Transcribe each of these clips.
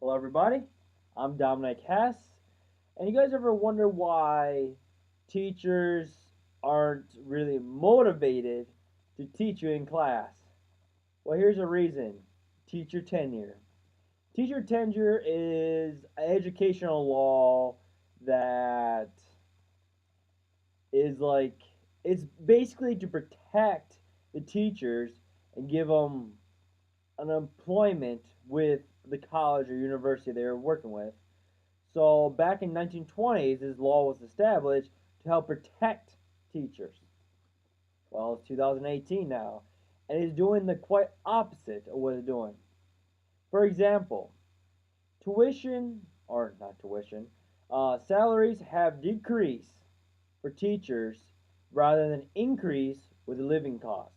Hello, everybody. I'm Dominic Hess. And you guys ever wonder why teachers aren't really motivated to teach you in class? Well, here's a reason: teacher tenure. Teacher tenure is an educational law that is like, it's basically to protect the teachers and give them an employment with the college or university they're working with. So back in 1920s, this law was established to help protect teachers. Well, it's 2018 now, and it's doing the quite opposite of what it's doing. For example, tuition, or not tuition, salaries have decreased for teachers rather than increase with living costs.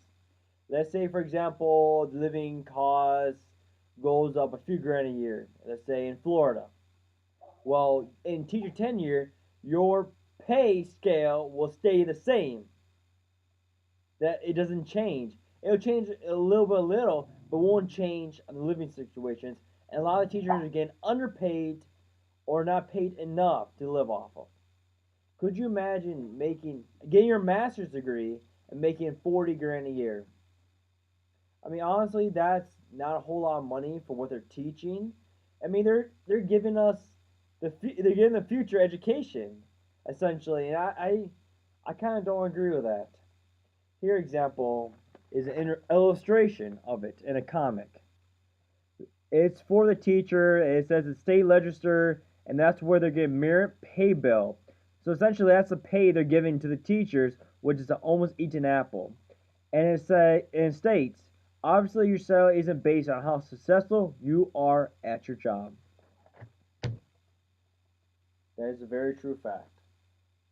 Let's say, for example, the living cost goes up a few grand a year, let's say in Florida. Well, in teacher tenure, your pay scale will stay the same. That it doesn't change. It'll change a little, but won't change on the living situations. And a lot of teachers are getting underpaid or not paid enough to live off of. Could you imagine getting your master's degree and making 40 grand a year? I mean, honestly, that's not a whole lot of money for what they're teaching. I mean, they're giving us they're giving the future education essentially, and I kind of don't agree with that. Here example is an illustration of it in a comic. It's for the teacher. It says it's state legislature, and that's where they're getting merit pay bill. So essentially, that's the pay they're giving to the teachers, which is to almost eat an apple. And it states, obviously, your salary isn't based on how successful you are at your job. That is a very true fact.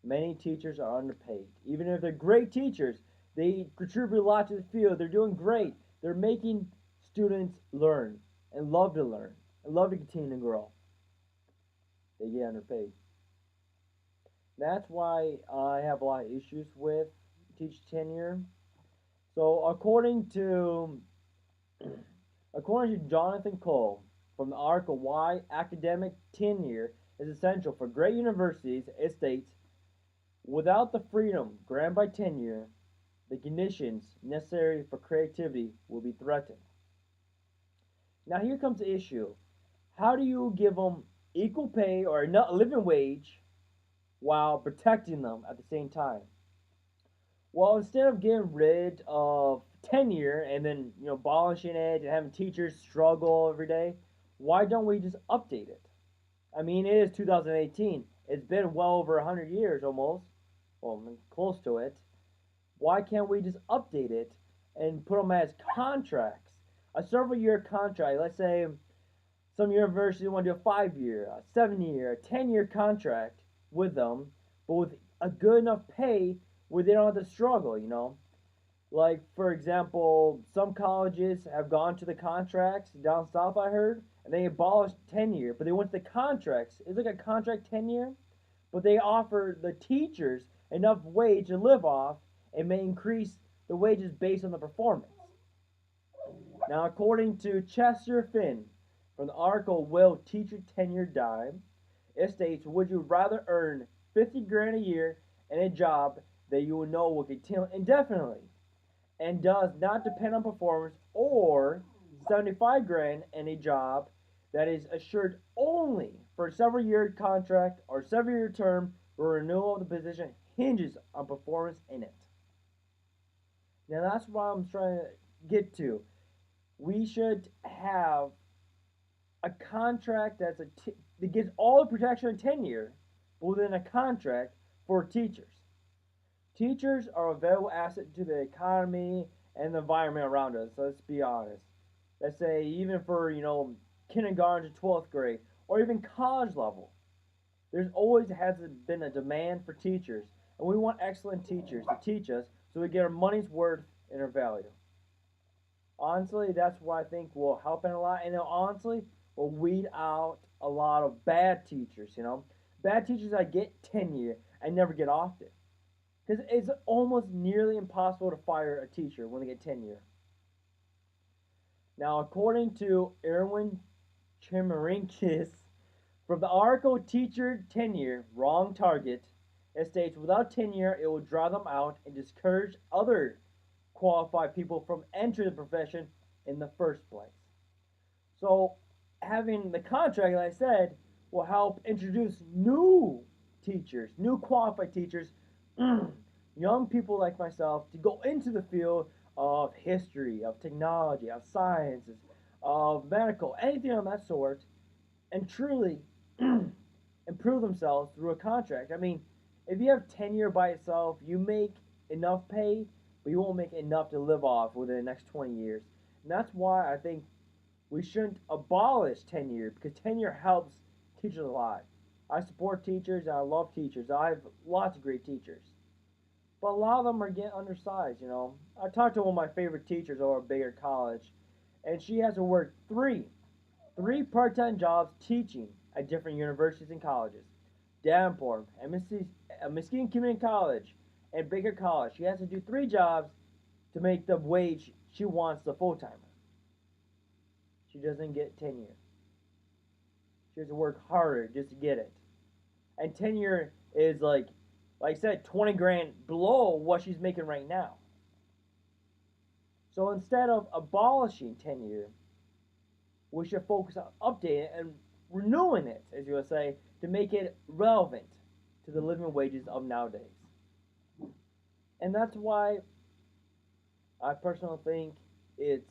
Many teachers are underpaid. Even if they're great teachers, they contribute a lot to the field. They're doing great. They're making students learn and love to learn and love to continue to grow. They get underpaid. That's why I have a lot of issues with teacher tenure. So according to Jonathan Cole from the article Why Academic Tenure is Essential for Great Universities, it states, without the freedom granted by tenure, the conditions necessary for creativity will be threatened. Now here comes the issue. How do you give them equal pay or a living wage while protecting them at the same time? Well, instead of getting rid of tenure and then abolishing it and having teachers struggle every day, why don't we just update it? I mean, it is 2018. It's been well over 100 years almost, well, close to it. Why can't we just update it and put them as contracts? A several year contract. Let's say some universities want to do a 5 year, a 7 year, a 10-year contract with them, but with a good enough pay where they don't have to struggle. Like, for example, some colleges have gone to the contracts down south, I heard, and they abolished tenure, but they went to the contracts. It's like a contract tenure, but they offer the teachers enough wage to live off and may increase the wages based on the performance. Now, according to Chester Finn from the article Will Teacher Tenure Die? It states, would you rather earn 50 grand a year in a job that you will know will continue indefinitely and does not depend on performance, or 75 grand in a job that is assured only for a several year contract or several year term where renewal of the position hinges on performance in it? Now that's what I'm trying to get to. We should have a contract that gives all the protection of tenure, but within a contract for teachers. Teachers are a valuable asset to the economy and the environment around us. Let's be honest. Let's say even for kindergarten to 12th grade or even college level, there's always has been a demand for teachers, and we want excellent teachers to teach us so we get our money's worth and our value. Honestly, that's what I think will help in a lot, and honestly, will weed out a lot of bad teachers. Bad teachers that get tenure and never get off it, because it's almost nearly impossible to fire a teacher when they get tenure. Now, according to Erwin Chimerinkis. From the article Teacher Tenure, Wrong Target, it states without tenure, it will draw them out and discourage other qualified people from entering the profession in the first place. So, having the contract, like I said, will help introduce new teachers, new qualified teachers, young people like myself, to go into the field of history, of technology, of sciences, of medical, anything of that sort, and truly improve themselves through a contract. I mean, if you have tenure by itself, you make enough pay, but you won't make enough to live off within the next 20 years. And that's why I think we shouldn't abolish tenure because tenure helps teachers a lot. I support teachers and I love teachers. I have lots of great teachers. But a lot of them are getting undersized. I talked to one of my favorite teachers over at Baylor College, and she has to work three part-time jobs teaching at different universities and colleges. Davenport, Mesquite Community College, and Baker College. She has to do three jobs to make the wage she wants the full-timer. She doesn't get tenure. She has to work harder just to get it. And tenure is like I said, 20 grand below what she's making right now. So instead of abolishing tenure, we should focus on updating it and renewing it, as you would say, to make it relevant to the living wages of nowadays. And that's why I personally think it's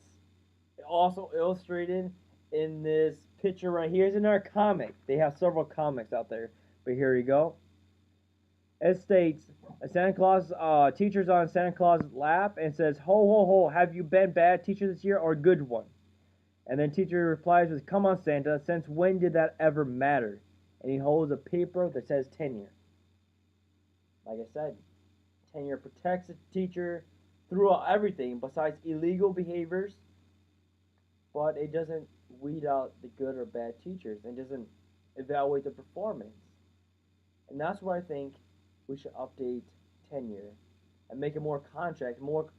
also illustrated in this picture right here. It's in our comic. They have several comics out there, but here you go. It states Santa Claus teachers on Santa Claus' lap and says, "Ho ho ho! Have you been bad teacher this year or a good one?" And then teacher replies with, "Come on, Santa. Since when did that ever matter?" And he holds a paper that says tenure. Like I said, tenure protects the teacher throughout everything besides illegal behaviors, but it doesn't weed out the good or bad teachers and doesn't evaluate the performance. And that's where I think we should update tenure and make it more contract, more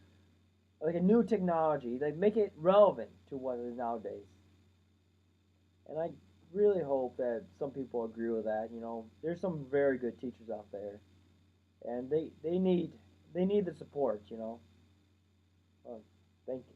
like a new technology, like make it relevant to what it is nowadays. And I really hope that some people agree with that. There's some very good teachers out there, and they need the support. Well, thank you.